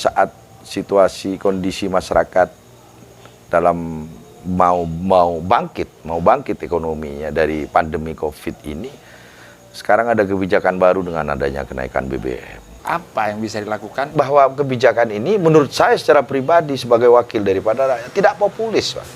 saat situasi kondisi masyarakat dalam mau bangkit ekonominya dari pandemi COVID ini, sekarang ada kebijakan baru dengan adanya kenaikan BBM. Apa yang bisa dilakukan? Bahwa kebijakan ini menurut saya secara pribadi sebagai wakil daripada rakyat tidak populis, Pak.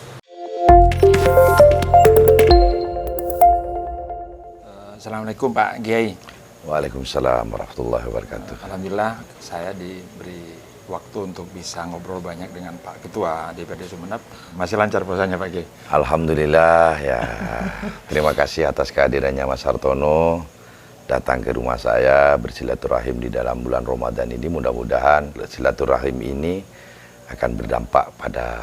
Assalamualaikum Pak Kiai. Waalaikumsalam warahmatullahi wabarakatuh. Alhamdulillah saya diberi waktu untuk bisa ngobrol banyak dengan Pak Ketua DPRD Sumeneb. Masih lancar puasanya Pak Kiai? Alhamdulillah ya. Terima kasih atas kehadirannya Mas Hartono datang ke rumah saya bersilaturahim di dalam bulan Ramadan ini. Mudah-mudahan silaturahim ini akan berdampak pada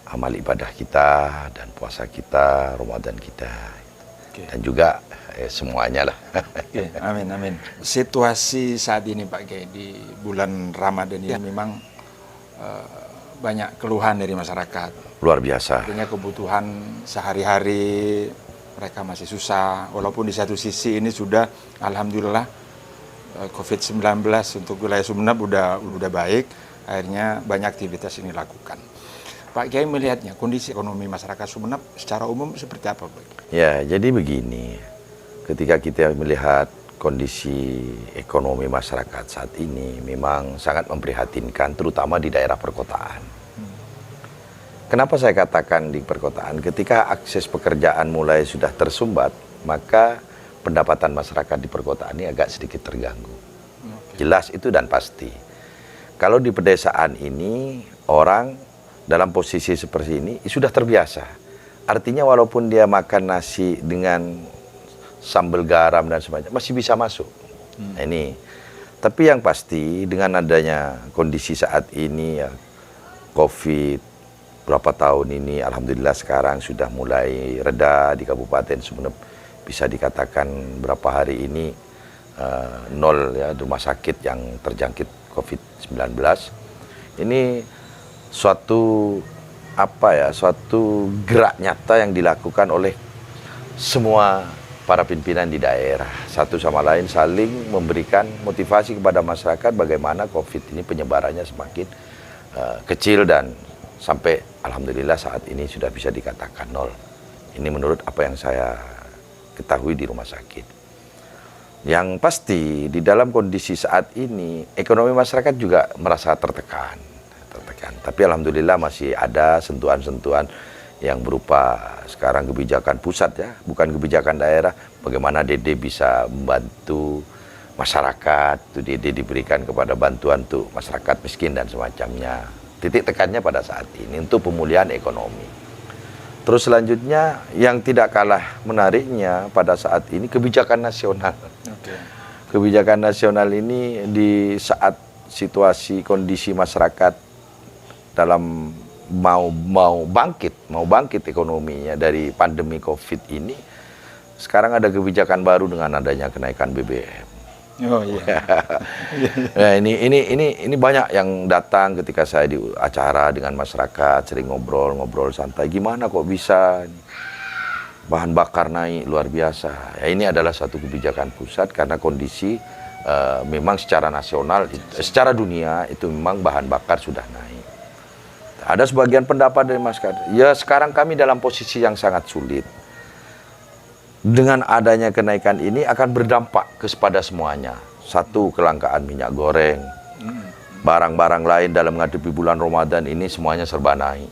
amal ibadah kita dan puasa kita, Ramadan kita. Okay. Dan juga semuanya lah. Okay, amin, amin. Situasi saat ini Pak Kiai di bulan Ramadan ini memang banyak keluhan dari masyarakat. Luar biasa. Artinya kebutuhan sehari-hari mereka masih susah. Walaupun di satu sisi ini sudah alhamdulillah COVID-19 untuk wilayah Sumeneb udah baik. Akhirnya banyak aktivitas ini dilakukan. Pak Kiai melihatnya kondisi ekonomi masyarakat Sumeneb secara umum seperti apa Pak? Ya, jadi begini, ketika kita melihat kondisi ekonomi masyarakat saat ini memang sangat memprihatinkan, terutama di daerah perkotaan. Kenapa saya katakan di perkotaan? Ketika akses pekerjaan mulai sudah tersumbat, maka pendapatan masyarakat di perkotaan ini agak sedikit terganggu. Jelas itu dan pasti. Kalau di pedesaan ini orang dalam posisi seperti ini sudah terbiasa. Artinya walaupun dia makan nasi dengan sambal garam dan sebagainya masih bisa masuk. Nah, ini. Tapi yang pasti dengan adanya kondisi saat ini ya COVID berapa tahun ini alhamdulillah sekarang sudah mulai reda di Kabupaten Sumeneb. Bisa dikatakan berapa hari ini nol ya rumah sakit yang terjangkit COVID-19. Ini suatu gerak nyata yang dilakukan oleh semua para pimpinan di daerah, satu sama lain saling memberikan motivasi kepada masyarakat bagaimana COVID ini penyebarannya semakin kecil dan sampai alhamdulillah saat ini sudah bisa dikatakan nol. Ini menurut apa yang saya ketahui di rumah sakit. Yang pasti di dalam kondisi saat ini ekonomi masyarakat juga merasa tertekan. Tapi alhamdulillah masih ada sentuhan-sentuhan yang berupa sekarang kebijakan pusat ya, bukan kebijakan daerah. Bagaimana DD bisa membantu masyarakat, DD diberikan kepada bantuan untuk masyarakat miskin dan semacamnya. Titik tekannya pada saat ini untuk pemulihan ekonomi. Terus selanjutnya yang tidak kalah menariknya pada saat ini kebijakan nasional. Okay. Kebijakan nasional ini di saat situasi kondisi masyarakat dalam mau bangkit ekonominya dari pandemi COVID ini, sekarang ada kebijakan baru dengan adanya kenaikan BBM. Oh iya. Nah, ini banyak yang datang ketika saya di acara dengan masyarakat, sering ngobrol santai. Gimana kok bisa bahan bakar naik luar biasa? Ya, ini adalah satu kebijakan pusat karena kondisi memang secara nasional, secara dunia itu memang bahan bakar sudah naik. Ada sebagian pendapat dari masyarakat, ya sekarang kami dalam posisi yang sangat sulit. Dengan adanya kenaikan ini akan berdampak kepada semuanya. Satu, kelangkaan minyak goreng. Barang-barang lain dalam menghadapi bulan Ramadan ini semuanya serba naik.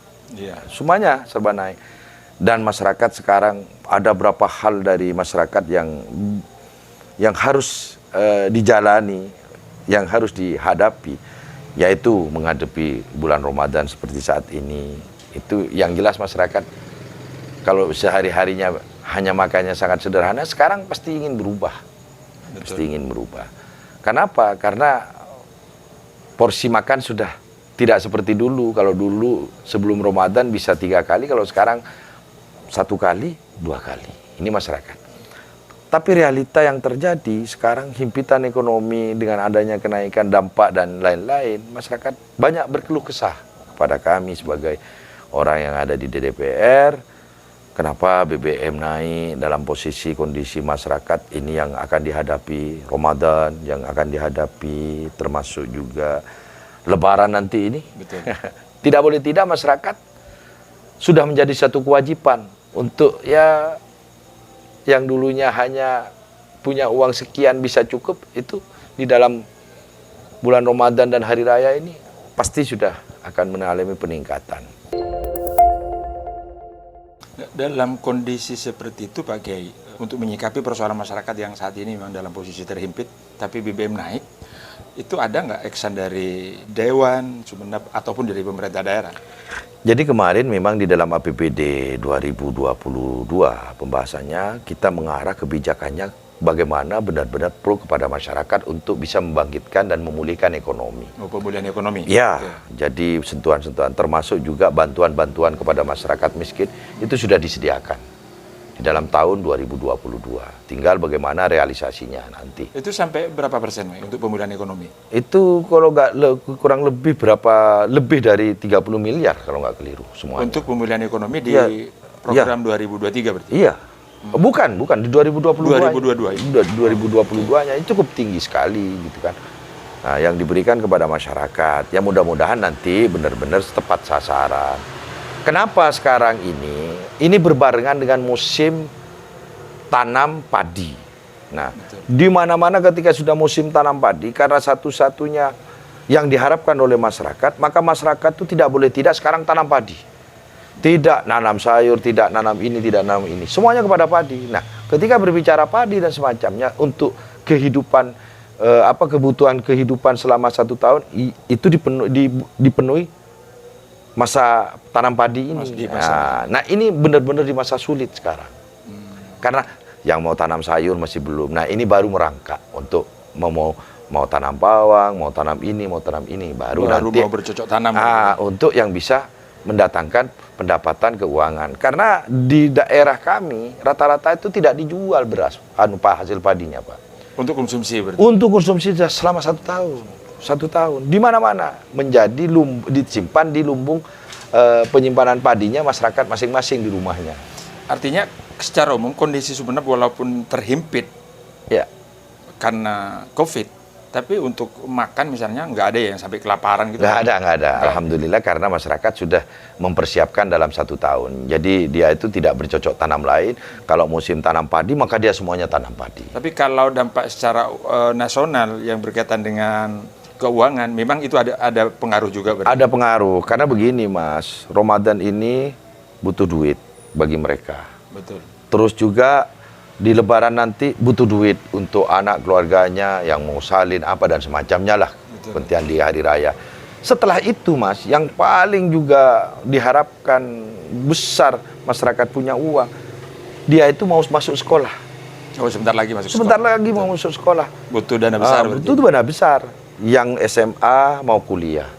Semuanya serba naik. Dan masyarakat sekarang ada berapa hal dari masyarakat yang harus dijalani, yang harus dihadapi. Yaitu menghadapi bulan Ramadan seperti saat ini. Itu yang jelas masyarakat kalau sehari-harinya hanya makannya sangat sederhana, sekarang pasti ingin berubah. Betul. Pasti ingin berubah. Kenapa? Karena porsi makan sudah tidak seperti dulu. Kalau dulu sebelum Ramadan bisa 3 kali, kalau sekarang 1 kali, 2 kali. Ini masyarakat. Tapi realita yang terjadi sekarang himpitan ekonomi dengan adanya kenaikan dampak dan lain-lain, masyarakat banyak berkeluh kesah kepada kami sebagai orang yang ada di DPR. Kenapa BBM naik dalam posisi kondisi masyarakat ini yang akan dihadapi Ramadan, yang akan dihadapi termasuk juga Lebaran nanti ini. Betul. Tidak boleh tidak, masyarakat sudah menjadi satu kewajiban untuk ya yang dulunya hanya punya uang sekian bisa cukup, itu di dalam bulan Ramadan dan hari raya ini pasti sudah akan mengalami peningkatan. Dalam kondisi seperti itu Pak Kiai, untuk menyikapi persoalan masyarakat yang saat ini memang dalam posisi terhimpit, tapi BBM naik, itu ada nggak action dari Dewan Sumeneb ataupun dari pemerintah daerah? Jadi kemarin memang di dalam APBD 2022 pembahasannya kita mengarah kebijakannya bagaimana benar-benar pro kepada masyarakat untuk bisa membangkitkan dan memulihkan ekonomi. Oh, pemulihan ekonomi? Ya, Oke. jadi sentuhan-sentuhan termasuk juga bantuan-bantuan kepada masyarakat miskin itu sudah disediakan di dalam tahun 2022. Tinggal bagaimana realisasinya nanti. Itu sampai berapa persen untuk pemulihan ekonomi? Itu kalau nggak kurang lebih lebih dari 30 miliar kalau nggak keliru semuanya. Untuk pemulihan ekonomi di Ya. program 2023 berarti? Iya. Bukan di 2022. 2022. 2022-nya itu cukup tinggi sekali gitu kan. Nah, yang diberikan kepada masyarakat, ya mudah-mudahan nanti benar-benar tepat sasaran. Kenapa sekarang ini berbarengan dengan musim tanam padi. Nah, di mana-mana ketika sudah musim tanam padi, karena satu-satunya yang diharapkan oleh masyarakat, maka masyarakat itu tidak boleh tidak sekarang tanam padi. Tidak nanam sayur, tidak nanam ini, tidak nanam ini. Semuanya kepada padi. Nah, ketika berbicara padi dan semacamnya untuk kehidupan, kebutuhan kehidupan selama 1 tahun, itu dipenuhi masa tanam padi ini. Nah, ini benar-benar di masa sulit sekarang. Karena yang mau tanam sayur masih belum. Nah, ini baru merangkak untuk mau tanam bawang, mau tanam ini, baru nanti mau bercocok tanam. untuk yang bisa mendatangkan pendapatan keuangan. Karena di daerah kami rata-rata itu tidak dijual beras hasil padinya, Pak. Untuk konsumsi berarti? Untuk konsumsi selama 1 tahun. 1 tahun. Di mana-mana menjadi disimpan di lumbung penyimpanan padinya masyarakat masing-masing di rumahnya. Artinya secara umum kondisi Sumeneb walaupun terhimpit Ya. karena COVID, tapi untuk makan misalnya nggak ada yang sampai kelaparan gitu? Nggak ada. Alhamdulillah karena masyarakat sudah mempersiapkan dalam 1 tahun. Jadi dia itu tidak bercocok tanam lain. Kalau musim tanam padi, maka dia semuanya tanam padi. Tapi kalau dampak secara nasional yang berkaitan dengan keuangan, memang itu ada pengaruh juga berarti? Ada pengaruh, karena begini Mas, Ramadan ini butuh duit bagi mereka. Betul. Terus juga di Lebaran nanti butuh duit untuk anak keluarganya yang mau salin apa dan semacamnya lah. Betul. Penting di hari raya. Setelah itu Mas, yang paling juga diharapkan besar masyarakat punya uang, dia itu mau masuk sekolah. Oh, sebentar lagi masuk Sebentar sekolah. lagi mau masuk sekolah. Butuh dana besar berarti? Butuh dana besar. Yang SMA mau kuliah,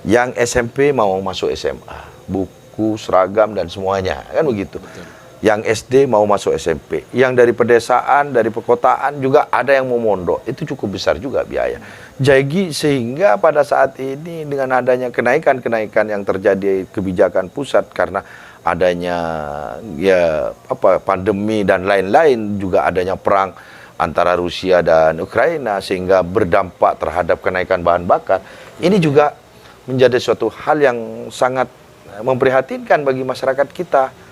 yang SMP mau masuk SMA, buku, seragam dan semuanya, kan begitu. Betul. Yang SD mau masuk SMP, yang dari pedesaan, dari perkotaan juga ada yang mau mondok, itu cukup besar juga biaya. Jadi sehingga pada saat ini dengan adanya kenaikan-kenaikan yang terjadi kebijakan pusat karena adanya pandemi dan lain-lain, juga adanya perang antara Rusia dan Ukraina sehingga berdampak terhadap kenaikan bahan bakar. Ini juga menjadi suatu hal yang sangat memprihatinkan bagi masyarakat kita.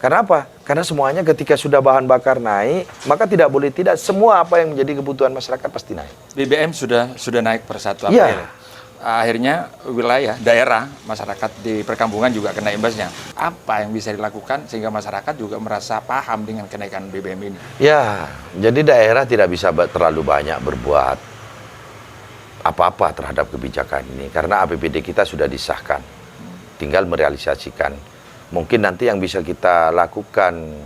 Karena apa? Karena semuanya ketika sudah bahan bakar naik, maka tidak boleh tidak semua apa yang menjadi kebutuhan masyarakat pasti naik. BBM sudah naik per 1 April. Iya. Akhirnya wilayah, daerah, masyarakat di perkampungan juga kena imbasnya. Apa yang bisa dilakukan sehingga masyarakat juga merasa paham dengan kenaikan BBM ini? Ya, jadi daerah tidak bisa terlalu banyak berbuat apa-apa terhadap kebijakan ini. Karena APBD kita sudah disahkan. Tinggal merealisasikan. Mungkin nanti yang bisa kita lakukan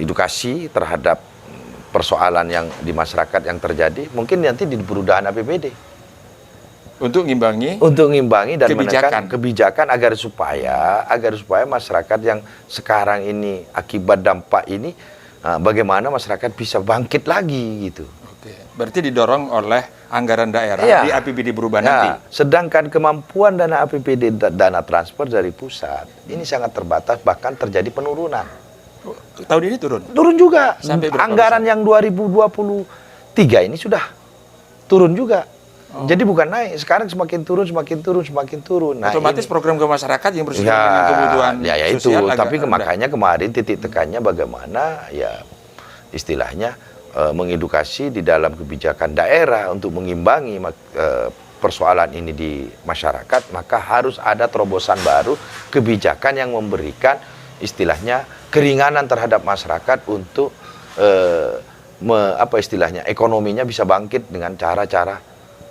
edukasi terhadap persoalan yang di masyarakat yang terjadi, mungkin nanti di perudahan APBD. Untuk ngimbangi dan menekan kebijakan agar supaya masyarakat yang sekarang ini akibat dampak ini bagaimana masyarakat bisa bangkit lagi gitu. Oke. Berarti didorong oleh anggaran daerah di APBD berubah nanti. Sedangkan kemampuan dana APBD dana transfer dari pusat ini sangat terbatas, bahkan terjadi penurunan. Tahun ini turun? Turun juga. Sampai berapa anggaran yang 2023 ini sudah turun juga. Jadi bukan naik, sekarang semakin turun, semakin turun, semakin turun. Nah, otomatis program ke masyarakat yang bersifat ya, dengan kebutuhan itu. sosial Tapi agak makanya kemarin titik tekannya bagaimana ya istilahnya mengedukasi di dalam kebijakan daerah untuk mengimbangi persoalan ini di masyarakat, maka harus ada terobosan baru kebijakan yang memberikan istilahnya keringanan terhadap masyarakat untuk apa istilahnya ekonominya bisa bangkit dengan cara-cara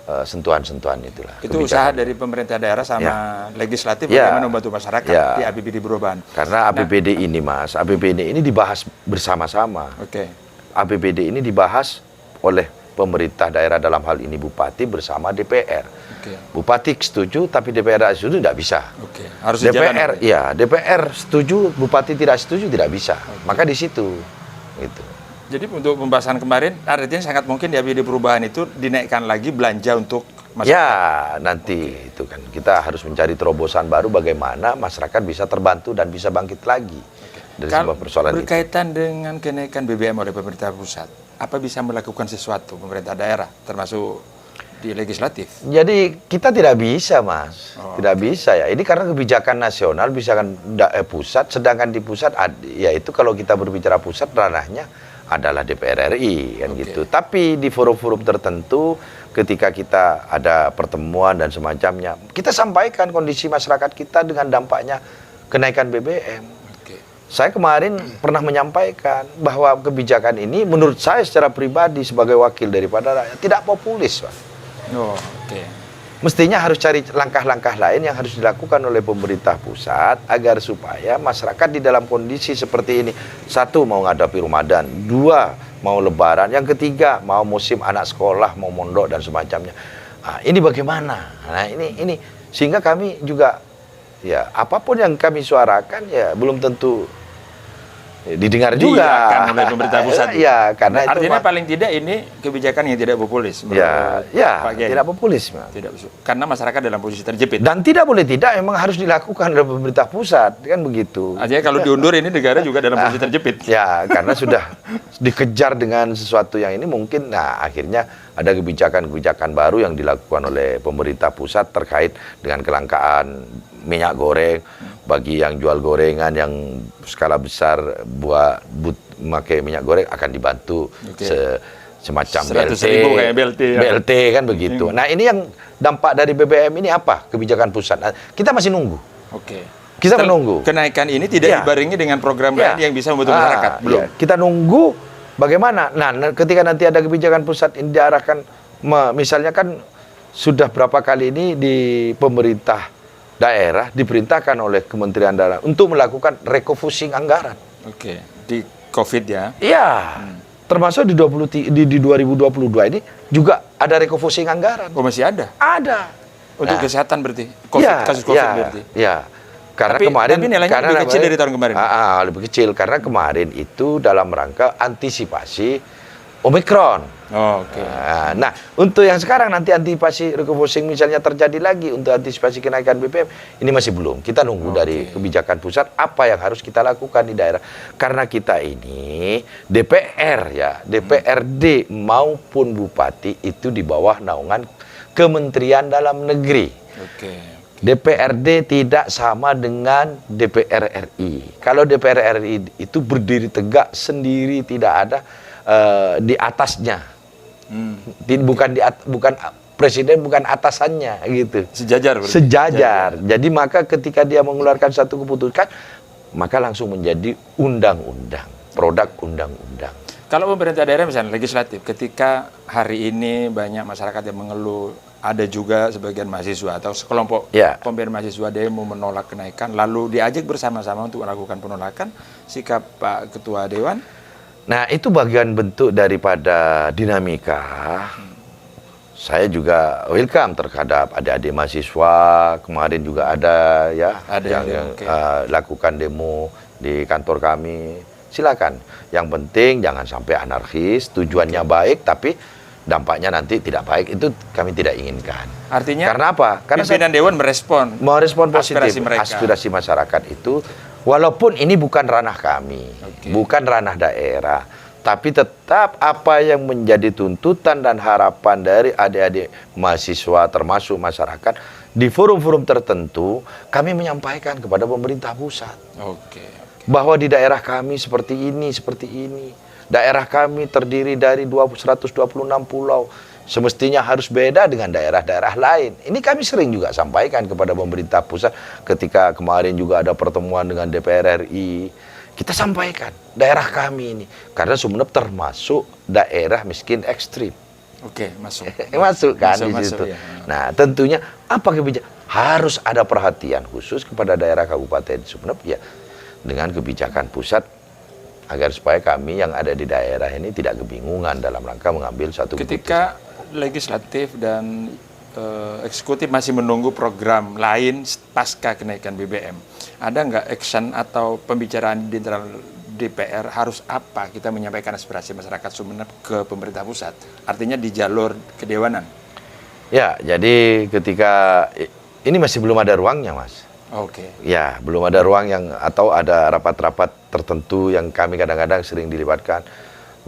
sentuhan-sentuhan itulah. itu usaha dari pemerintah daerah sama legislatif bagaimana membantu masyarakat di APBD perubahan. Karena APBD ini Mas, APBD ini dibahas bersama-sama. Oke. APBD ini dibahas oleh pemerintah daerah dalam hal ini Bupati bersama DPR. Bupati setuju tapi DPR tidak setuju tidak bisa. Harus DPR DPR setuju, Bupati tidak setuju tidak bisa. Maka di situ gitu. Jadi untuk pembahasan kemarin artinya sangat mungkin di APBD perubahan itu dinaikkan lagi belanja untuk masyarakat. Ya, nanti itu kan kita harus mencari terobosan baru bagaimana masyarakat bisa terbantu dan bisa bangkit lagi dari sebuah persoalan itu. Berkaitan dengan kenaikan BBM oleh pemerintah pusat, apa bisa melakukan sesuatu pemerintah daerah termasuk di legislatif? Jadi kita tidak bisa Mas, tidak bisa ya. Ini karena kebijakan nasional bisa kan pusat, sedangkan di pusat yaitu kalau kita berbicara pusat ranahnya adalah DPR RI kan gitu. Tapi di forum-forum tertentu ketika kita ada pertemuan dan semacamnya, kita sampaikan kondisi masyarakat kita dengan dampaknya kenaikan BBM. Saya kemarin pernah menyampaikan bahwa kebijakan ini menurut saya secara pribadi sebagai wakil daripada rakyat tidak populis, Pak. Mestinya harus cari langkah-langkah lain yang harus dilakukan oleh pemerintah pusat agar supaya masyarakat di dalam kondisi seperti ini, satu mau menghadapi Ramadan, dua mau Lebaran, yang ketiga mau musim anak sekolah, mau mondok dan semacamnya. Nah, ini bagaimana? Nah, ini sehingga kami juga ya apapun yang kami suarakan ya belum tentu didengar juga akan oleh pemerintah pusat. Ya, karena artinya paling tidak ini kebijakan yang tidak populis. Tidak populis. Karena masyarakat dalam posisi terjepit. Dan tidak boleh tidak, memang harus dilakukan oleh pemerintah pusat, kan begitu. Artinya kalau diundur ini negara juga dalam posisi terjepit. Ya, karena sudah dikejar dengan sesuatu yang ini mungkin, nah akhirnya ada kebijakan-kebijakan baru yang dilakukan oleh pemerintah pusat terkait dengan kelangkaan minyak goreng. Bagi yang jual gorengan yang skala besar memakai minyak goreng akan dibantu semacam BLT kan begitu. Nah ini yang dampak dari BBM ini apa kebijakan pusat? Nah, kita masih nunggu. Kita menunggu. Kenaikan ini tidak dibarengi dengan program lain yang bisa membantu masyarakat. Belum. Kita nunggu bagaimana. Nah ketika nanti ada kebijakan pusat ini diarahkan, misalnya kan sudah berapa kali ini di pemerintah daerah diperintahkan oleh Kementerian Daerah untuk melakukan refocusing anggaran. Di COVID ya? Iya. Termasuk di 2022 ini juga ada refocusing anggaran. Masih ada? Ada. Untuk kesehatan berarti? Kasus COVID berarti? Iya. Karena kemarin tapi nilainya lebih kecil dari tahun kemarin? Lebih kecil, karena kemarin itu dalam rangka antisipasi Omikron. Nah, untuk yang sekarang nanti antisipasi refocusing misalnya terjadi lagi untuk antisipasi kenaikan BBM, ini masih belum. Kita nunggu dari kebijakan pusat apa yang harus kita lakukan di daerah. Karena kita ini DPR ya, DPRD maupun bupati itu di bawah naungan Kementerian Dalam Negeri. DPRD tidak sama dengan DPR RI. Kalau DPR RI itu berdiri tegak sendiri, tidak ada di atasnya, bukan presiden, bukan atasannya gitu. Sejajar. Jadi maka ketika dia mengeluarkan satu keputusan, maka langsung menjadi undang-undang, produk undang-undang. Kalau pemerintah daerah misalnya legislatif, ketika hari ini banyak masyarakat yang mengeluh, ada juga sebagian mahasiswa atau sekelompok pembela mahasiswa demo menolak kenaikan, lalu diajak bersama-sama untuk melakukan penolakan, sikap Pak Ketua Dewan. Nah, itu bagian bentuk daripada dinamika. Saya juga welcome terhadap adik-adik mahasiswa. Kemarin juga ada ya yang lakukan demo di kantor kami. Silakan. Yang penting jangan sampai anarkis, tujuannya baik tapi dampaknya nanti tidak baik, itu kami tidak inginkan. Artinya karena apa? Karena pimpinan dewan merespon positif aspirasi masyarakat itu. Walaupun ini bukan ranah kami, bukan ranah daerah, Tapi tetap apa yang menjadi tuntutan dan harapan dari adik-adik mahasiswa termasuk masyarakat di forum-forum tertentu kami menyampaikan kepada pemerintah pusat. Oke. Bahwa di daerah kami seperti ini, seperti ini. Daerah kami terdiri dari 126 pulau. Semestinya harus beda dengan daerah-daerah lain. Ini kami sering juga sampaikan kepada pemerintah pusat ketika kemarin juga ada pertemuan dengan DPR RI. Kita sampaikan daerah kami ini. Karena Sumeneb termasuk daerah miskin ekstrim. Oke, masuk. Masuk kan di Masuk, situ. ya. Nah, tentunya apa kebijakan? Harus ada perhatian khusus kepada daerah Kabupaten Sumeneb ya dengan kebijakan pusat agar supaya kami yang ada di daerah ini tidak kebingungan dalam rangka mengambil satu Ketika legislatif dan eksekutif masih menunggu program lain pasca kenaikan BBM, ada nggak action atau pembicaraan di internal DPR harus apa kita menyampaikan aspirasi masyarakat Sumeneb ke pemerintah pusat? Artinya di jalur kedewanan. Ya, jadi ketika ini masih belum ada ruangnya, Mas. Oke. Ya, belum ada ruang yang atau ada rapat-rapat tertentu yang kami kadang-kadang sering dilibatkan,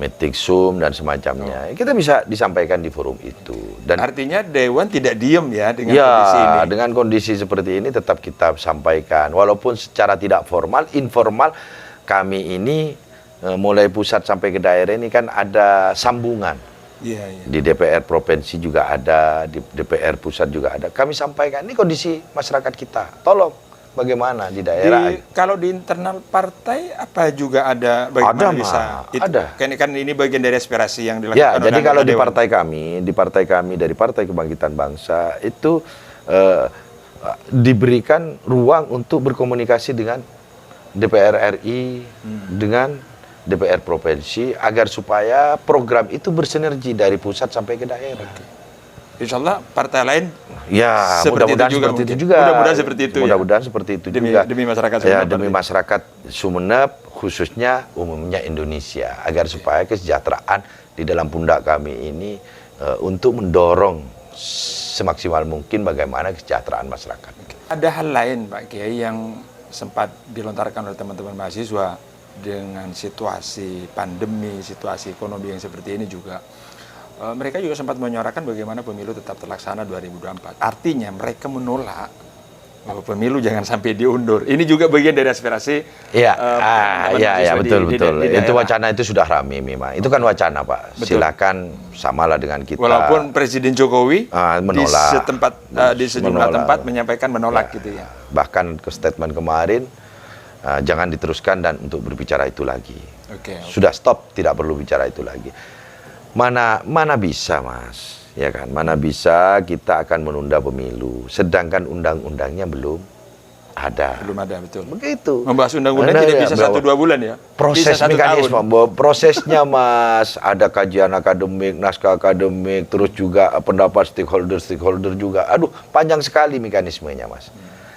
meeting Zoom dan semacamnya. Kita bisa disampaikan di forum itu. Dan Artinya Dewan tidak diem ya dengan ya, kondisi ini. dengan kondisi seperti ini tetap kita sampaikan. Walaupun secara tidak formal, informal, kami ini mulai pusat sampai ke daerah ini kan ada sambungan. Iya, iya. Di DPR provinsi juga ada, di DPR pusat juga ada. Kami sampaikan, ini kondisi masyarakat kita. Tolong, bagaimana di daerah. Kalau di internal partai, apa juga ada bagaimana Ada, bisa? ada. Kan ini bagian dari aspirasi yang dilakukan Ya, oleh jadi kalau anggota di Dewan. partai kami dari Partai Kebangkitan Bangsa itu diberikan ruang untuk berkomunikasi dengan DPR RI, dengan DPR provinsi agar supaya program itu bersinergi dari pusat sampai ke daerah. Insya Allah partai lain Ya, seperti mudah-mudahan itu juga seperti itu mungkin. juga. Mudah-mudahan seperti itu ya. Mudah-mudahan seperti itu Demi- juga. demi masyarakat Ya, Sumeneb demi berarti. masyarakat Sumeneb, khususnya umumnya Indonesia, agar supaya kesejahteraan di dalam pundak kami ini untuk mendorong semaksimal mungkin bagaimana kesejahteraan masyarakat. Ada hal lain Pak Kiai yang sempat dilontarkan oleh teman-teman mahasiswa dengan situasi pandemi, situasi ekonomi yang seperti ini juga. Mereka juga sempat menyuarakan bagaimana pemilu tetap terlaksana 2024. Artinya mereka menolak bahwa pemilu jangan sampai diundur. Ini juga bagian dari aspirasi. Iya, teman-teman iya, mahasiswa betul, di betul. Itu daerah. wacana itu sudah ramai memang. Itu kan wacana, Pak. Betul. Silakan samalah dengan kita. Walaupun Presiden Jokowi menolak. di sejumlah Menolak. tempat menyampaikan menolak gitu ya. Bahkan ke statement kemarin, jangan diteruskan dan untuk berbicara itu lagi. Oke. Sudah stop, tidak perlu bicara itu lagi. Mana bisa, Mas, ya kan? Mana bisa kita akan menunda pemilu, sedangkan undang-undangnya belum ada. Belum ada, betul. Begitu. Membahas undang-undang Anda tidak ya, bisa bahwa 1-2 bulan ya. Proses Bisa 1 mekanisme, tahun. bahwa prosesnya, Mas, ada kajian akademik, naskah akademik, terus juga pendapat stakeholder juga. Aduh, panjang sekali mekanismenya, Mas.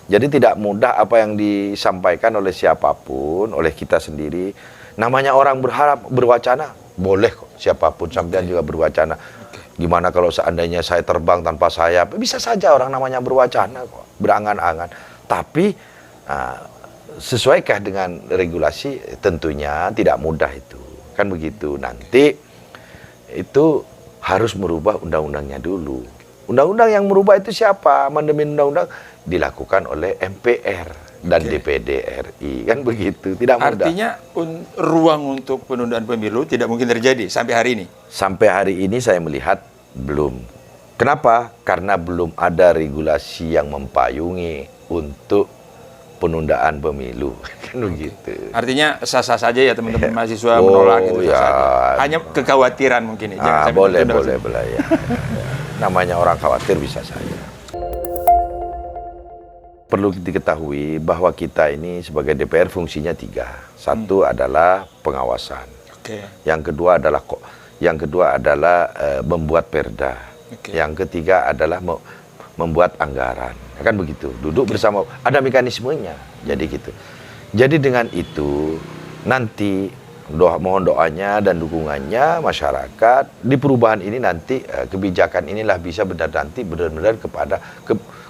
Jadi tidak mudah apa yang disampaikan oleh siapapun, oleh kita sendiri. Namanya orang berharap berwacana, boleh kok siapapun, sampean juga berwacana. Gimana kalau seandainya saya terbang tanpa sayap? Bisa saja orang namanya berwacana kok, berangan-angan. Tapi sesuaikah dengan regulasi? Tentunya tidak mudah itu. Kan begitu. Nanti itu harus merubah undang-undangnya dulu. Undang-undang yang merubah itu siapa? Amandemen undang-undang dilakukan oleh MPR dan DPD RI, kan begitu, tidak mudah. Artinya ruang untuk penundaan pemilu tidak mungkin terjadi sampai hari ini. Sampai hari ini saya melihat belum. Kenapa? Karena belum ada regulasi yang mempayungi untuk penundaan pemilu, kan begitu. Artinya sah-sah saja ya teman-teman mahasiswa menolak gitu ya. saja. Hanya kekhawatiran mungkin ya. Boleh ya. Namanya orang khawatir bisa saja. Perlu diketahui bahwa kita ini sebagai DPR fungsinya 3. Satu adalah pengawasan. Oke. Yang kedua adalah membuat perda. Oke. Yang ketiga adalah membuat anggaran. Kan begitu. Duduk bersama, ada mekanismenya. Jadi gitu. Jadi dengan itu nanti mohon doanya dan dukungannya masyarakat di perubahan ini nanti kebijakan inilah bisa benar-benar kepada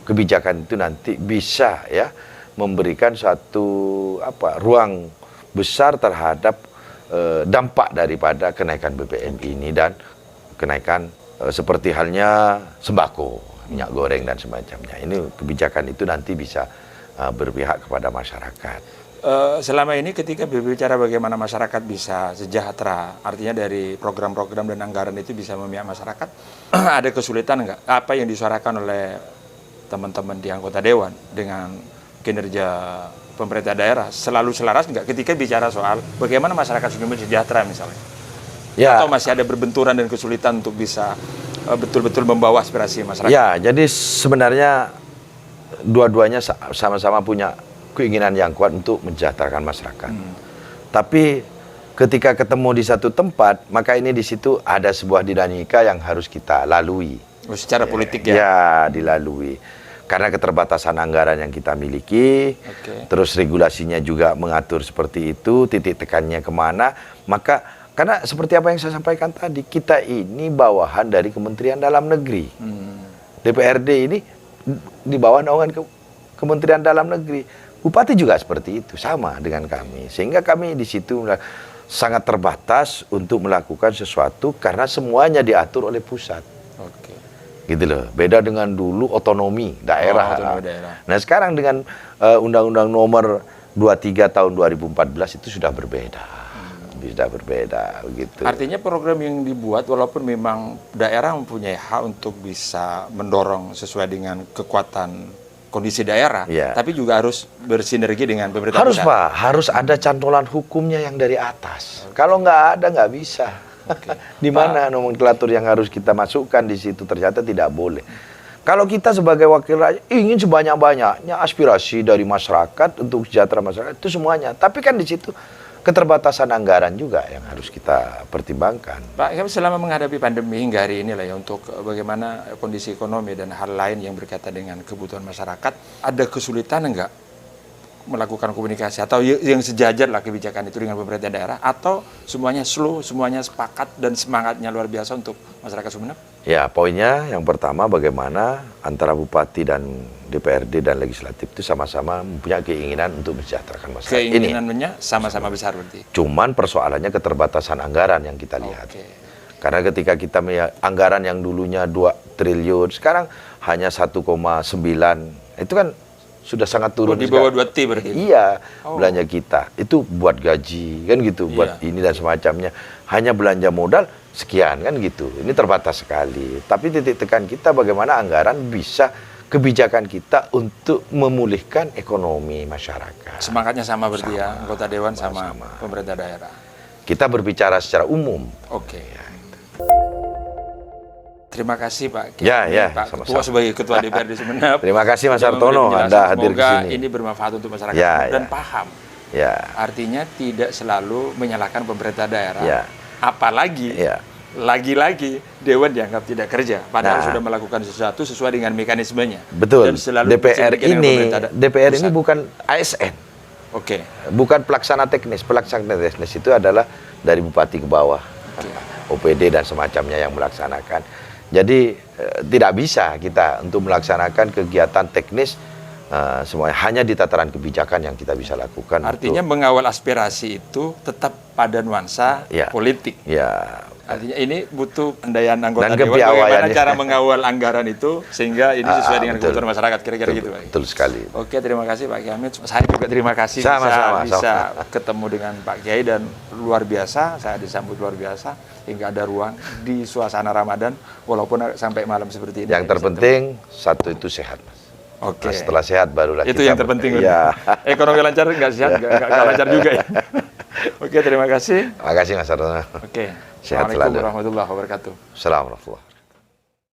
kebijakan itu nanti bisa ya memberikan suatu ruang besar terhadap dampak daripada kenaikan BBM ini dan kenaikan seperti halnya sembako, minyak goreng dan semacamnya. Ini kebijakan itu nanti bisa berpihak kepada masyarakat. Selama ini ketika berbicara bagaimana masyarakat bisa sejahtera, artinya dari program-program dan anggaran itu bisa memihak masyarakat, ada kesulitan nggak? Apa yang disuarakan oleh teman-teman di anggota Dewan dengan kinerja pemerintah daerah selalu selaras nggak ketika bicara soal bagaimana masyarakat Sumber sejahtera misalnya? Ya. Atau masih ada berbenturan dan kesulitan untuk bisa betul-betul membawa aspirasi masyarakat? Ya, jadi sebenarnya dua-duanya sama-sama punya keinginan yang kuat untuk mensejahterakan masyarakat. Tapi ketika ketemu di satu tempat, maka ini di situ ada sebuah dinamika yang harus kita lalui. Secara politik ya? Ya, dilalui. Karena keterbatasan anggaran yang kita miliki, terus regulasinya juga mengatur seperti itu, titik tekannya kemana, maka karena seperti apa yang saya sampaikan tadi, kita ini bawahan dari Kementerian Dalam Negeri. DPRD ini di bawah naungan Kementerian Dalam Negeri. Bupati juga seperti itu, sama dengan kami. Sehingga kami di situ sangat terbatas untuk melakukan sesuatu karena semuanya diatur oleh pusat. Gitu loh. Beda dengan dulu otonomi daerah. Otonomi daerah. Nah, sekarang dengan Undang-Undang Nomor 23 tahun 2014 itu sudah berbeda. Sudah berbeda begitu. Artinya program yang dibuat walaupun memang daerah mempunyai hak untuk bisa mendorong sesuai dengan kekuatan kondisi daerah, tapi juga harus bersinergi dengan pemerintah pusat. Pak, harus ada cantolan hukumnya yang dari atas. Kalau nggak ada nggak bisa. Di mana nomenklatur yang harus kita masukkan di situ ternyata tidak boleh. Kalau kita sebagai wakil rakyat ingin sebanyak-banyaknya aspirasi dari masyarakat untuk sejahtera masyarakat itu semuanya, tapi kan di situ keterbatasan anggaran juga yang harus kita pertimbangkan. Pak, selama menghadapi pandemi hingga hari ini lah ya, untuk bagaimana kondisi ekonomi dan hal lain yang berkaitan dengan kebutuhan masyarakat, ada kesulitan enggak melakukan komunikasi atau yang sejajar lah kebijakan itu dengan pemerintah daerah, atau semuanya slow, semuanya sepakat dan semangatnya luar biasa untuk masyarakat Sumeneb? Ya, poinnya yang pertama bagaimana antara Bupati dan DPRD dan Legislatif itu sama-sama mempunyai keinginan untuk mensejahterakan masyarakat. Keinginannya sama-sama besar berarti? Cuman persoalannya keterbatasan anggaran yang kita lihat. Karena ketika kita melihat anggaran yang dulunya 2 triliun, sekarang hanya 1,9, itu kan sudah sangat turun. Di bawah 2 T berarti? Iya, belanja kita. Itu buat gaji, kan gitu, buat ini dan semacamnya. Hanya belanja modal, sekian, kan gitu. Ini terbatas sekali. Tapi titik tekan kita bagaimana anggaran bisa kebijakan kita untuk memulihkan ekonomi masyarakat. Semangatnya sama berarti ya, anggota Dewan sama pemerintah daerah. Kita berbicara secara umum. Terima kasih Pak Pak Ketua sebagai Ketua DPRD Sumeneb. Terima kasih Mas Hartono, Anda hadir di sini. Semoga ini bermanfaat untuk masyarakat dan paham. Artinya tidak selalu menyalahkan pemerintah daerah. Apalagi lagi-lagi Dewan dianggap tidak kerja, padahal sudah melakukan sesuatu sesuai dengan mekanismenya. Betul. Dan selalu DPR ini bukan ASN. Bukan pelaksana teknis. Pelaksana teknis itu adalah dari bupati ke bawah, OPD dan semacamnya yang melaksanakan. Jadi tidak bisa kita untuk melaksanakan kegiatan teknis semuanya hanya di tataran kebijakan yang kita bisa lakukan. Artinya mengawal aspirasi itu tetap pada nuansa politik. Artinya ini butuh pendayaan anggota Dewan, bagaimana cara mengawal anggaran itu sehingga ini sesuai dengan kebutuhan masyarakat, kira-kira gitu Pak. Betul sekali. Oke, terima kasih Pak Kiai Hamid. Saya juga terima kasih bisa ketemu dengan Pak Kiai dan luar biasa, saya disambut luar biasa hingga ada ruang di suasana Ramadan walaupun sampai malam seperti ini. Yang terpenting satu itu sehat, Mas. Nah, setelah sehat barulah itu yang terpenting. Ekonomi lancar nggak sehat nggak lancar juga ya. Oke, terima kasih. Terima kasih Mas Ardono. Assalamualaikum warahmatullahi wabarakatuh. Assalamualaikum.